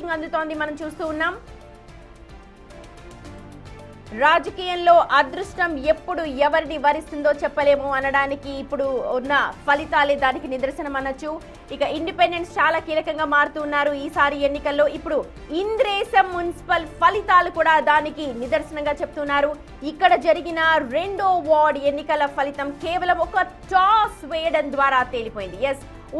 Breaking అందుతోంది, మనం చూస్తూ ఉన్నాం. రాజకీయంలో అదృష్టం ఎప్పుడు ఎవరిని వరిస్తుందో చెప్పలేము అనడానికి ఇప్పుడు ఉన్న ఫలితాలే దానికి నిదర్శనం అనొచ్చు. ఇక ఇండిపెండెన్స్ చాలా కీలకంగా మారుతూ ఉన్నారు ఈసారి ఎన్నికల్లో. ఇప్పుడు ఇంద్రేశం మున్సిపల్ ఫలితాలు కూడా దానికి నిదర్శనంగా చెప్తున్నారు. ఇక్కడ జరిగిన 2వ వార్డ్ ఎన్నికల ఫలితం కేవలం ఒక టాస్ వేయడం ద్వారా తేలిపోయింది.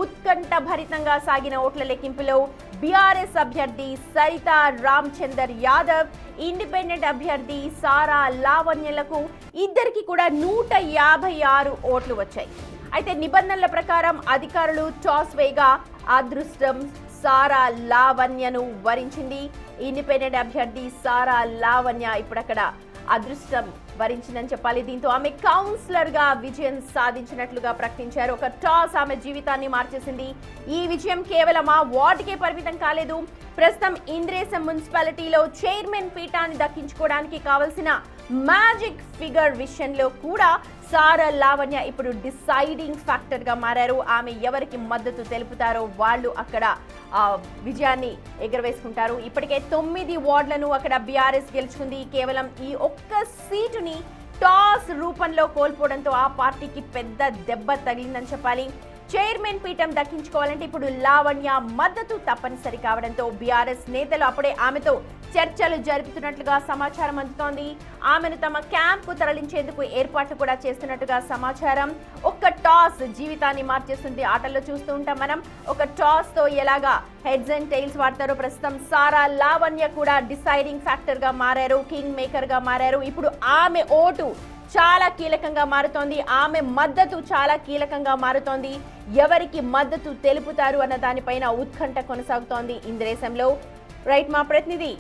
ఉత్కంఠ భరితంగా సాగిన ఓట్ల లెక్కింపులో బీఆర్ఎస్ అభ్యర్థి సరితా రామచందర్ యాదవ్, ఇండిపెండెంట్ అభ్యర్థి సారా లావణ్యలకు ఇద్దరికి కూడా 156 ఓట్లు వచ్చాయి. అయితే నిబంధనల ప్రకారం అధికారులు టాస్ వేయగా అదృష్టం సారా లావణ్యను వరించింది. ఇండిపెండెంట్ అభ్యర్థి సారా లావణ్య ఇప్పుడు అక్కడ అదృష్టం వరించిందని చెప్పాలి. దీంతో ఆమె కౌన్సిలర్ గా విజయం సాధించినట్లుగా ప్రకటించారు. ఒక టాస్ ఆమె జీవితాన్ని మార్చేసింది. ఈ విజయం కేవలం ఆ వార్డుకే పరిమితం కాలేదు. ప్రస్తుతం ఇంద్రేశం మున్సిపాలిటీలో చైర్మన్ పీఠాన్ని దక్కించుకోవడానికి కావలసిన మ్యాజిక్ ఫిగర్ విషయంలో కూడా సారా లావణ్య ఇప్పుడు డిసైడింగ్ ఫ్యాక్టర్ గా మారారు. ఆమె ఎవరికి మద్దతు తెలుపుతారో వాళ్ళు అక్కడ విజయాన్ని ఎగరవేసుకుంటారు. ఇప్పటికే 9 వార్డులను అక్కడ బీఆర్ఎస్ గెలుచుకుంది. కేవలం ఈ ఒక్క సీటుని టాస్ రూపంలో కోల్పోవడంతో ఆ పార్టీకి పెద్ద దెబ్బ తగిలిందని చెప్పాలి. చైర్మన్ పీఠం దక్కించుకోవాలంటే ఇప్పుడు లావణ్య మద్దతు తప్పనిసరి కావడంతో బీఆర్ఎస్ నేతలు అప్పుడే ఆమెతో చర్చలు జరుపుతున్నట్లుగా సమాచారం అందుతోంది. ఆమెను తమ క్యాంప్ తరలించేందుకు ఏర్పాట్లు కూడా చేస్తున్నట్టుగా సమాచారం. ఒక్క టాస్ జీవితాన్ని మార్చేస్తుంది. ఆటల్లో చూస్తూ ఉంటాం మనం, ఒక టాస్ తో ఎలాగా హెడ్స్ అండ్ టైల్స్ వాడతారో ప్రస్తుతం సారా లావణ్య కూడా డిసైడింగ్ ఫ్యాక్టర్ గా మారారు, కింగ్ మేకర్ గా మారారు. ఇప్పుడు ఆమె ఓటు చాలా కీలకంగా మారుతోంది. ఆమె మద్దతు చాలా కీలకంగా మారుతోంది. ఎవరికి మద్దతు తెలుపుతారు అన్న దానిపైన ఉత్కంఠ కొనసాగుతోంది ఇంద్రేశంలో. రైట్, మా ప్రతినిధి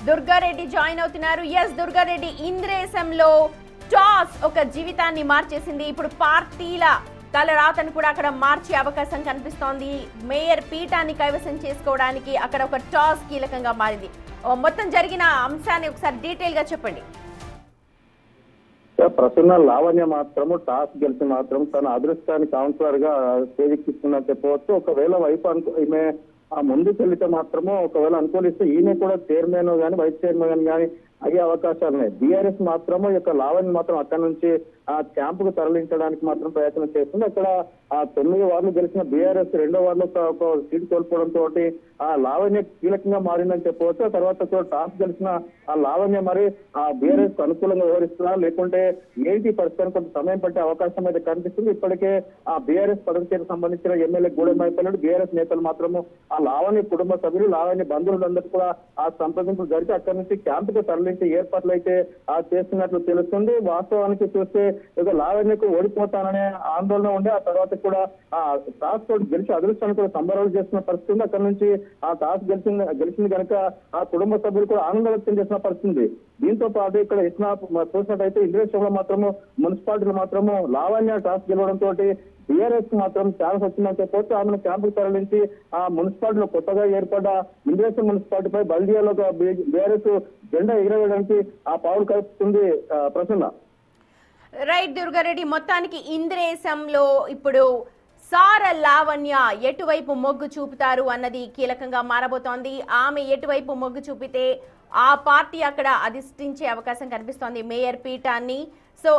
దుర్గారెడ్డి జాయిన్ అవుతున్నారు. దుర్గారెడ్డి, ఇంద్రేశంలో టాస్ ఒక జీవితాన్ని మార్చేసింది. ఇప్పుడు పార్టీల తలరాతను కూడా అక్కడ మార్చే అవకాశం కనిపిస్తోంది. మేయర్ పీఠాన్ని కైవసం చేసుకోవడానికి అక్కడ ఒక టాస్ కీలకంగా మారింది. మొత్తం జరిగిన అంశాన్ని ఒకసారి డీటెయిల్ గా చెప్పండి. ప్రసన్న లావణ్య మాత్రము టాస్ గెలిచి మాత్రం తన అదృష్టాన్ని కౌన్సిలర్ గా సేవిస్తుందని చెప్పవచ్చు. ఒకవేళ వైపు ఈమె ఆ ముందుకు వెళ్తే మాత్రము ఒకవేళ అనుకూలిస్తే ఈయన కూడా చైర్మన్ గానీ వైస్ చైర్మన్ గానీ అయ్యే అవకాశాలు ఉన్నాయి. బీఆర్ఎస్ మాత్రము ఈ యొక్క లావణ్య మాత్రం అక్కడ నుంచి ఆ క్యాంపుకు తరలించడానికి మాత్రం ప్రయత్నం చేస్తుంది. అక్కడ ఆ 9 వార్డులు గెలిచిన బీఆర్ఎస్ 2వ వార్డులో ఒక సీటు కోల్పోవడంతో ఆ లావణ్య కీలకంగా మారిందని చెప్పవచ్చు. ఆ తర్వాత టాస్ గెలిచిన ఆ లావణ్య మరి ఆ బీఆర్ఎస్ అనుకూలంగా వ్యవహరిస్తున్నా లేకుంటే ఏంటి పరిస్థితి కొంత సమయం పట్టే అవకాశం అయితే కనిపిస్తుంది. ఇప్పటికే ఆ బీఆర్ఎస్ పదవికి సంబంధించిన ఎమ్మెల్యే గూడెంపల్లి బీఆర్ఎస్ నేతలు మాత్రము ఆ లావణ్య కుటుంబ సభ్యులు లావణ్య బంధువులందరూ కూడా ఆ సంప్రదింపులు జరిపి అక్కడి నుంచి క్యాంపుకు తరలించి ఏర్పాట్లు అయితే చేస్తున్నట్లు తెలుస్తుంది. వాస్తవానికి చూస్తే ఇక లావణ్యకు ఓడిపోతాననే ఆందోళన ఉండే ఆ తర్వాత కూడా ఆ టాస్ తోటి గెలిచి అదృష్టాన్ని కూడా సంబరాలు చేస్తున్న పరిస్థితి. అక్కడ నుంచి ఆ టాస్ గెలిచింది కనుక ఆ కుటుంబ సభ్యులు కూడా ఆనందం వ్యక్తం చేసిన పరిస్థితి. దీంతో పాటు ఇక్కడ చూసినట్టయితే ఇంద్రేశంలో మాత్రము మున్సిపాలిటీలు మాత్రము లావణ్య టాస్ గెలవడంతో బీఆర్ఎస్ మాత్రం ఛాన్స్ వచ్చిందని చెప్పవచ్చు. ఆమెను క్యాంపుకు తరలించి ఆ మున్సిపాలిటీలో కొత్తగా ఏర్పడ్డ ఇంద్రేశం మున్సిపాలిటీపై బల్దియాలో బీఆర్ఎస్ జెండా ఎగరవేయడానికి ఆ పావులు కలుపుతుంది. ప్రసన్న. రైట్ దుర్గారెడ్డి, మొత్తానికి ఇంద్రేశంలో ఇప్పుడు సారా లావణ్య ఎటువైపు మొగ్గు చూపుతారు అన్నది కీలకంగా మారబోతోంది. ఆమె ఎటువైపు మొగ్గు చూపితే ఆ పార్టీ అక్కడ అధిష్ఠించే అవకాశం కనిపిస్తోంది మేయర్ పీఠాన్ని. సో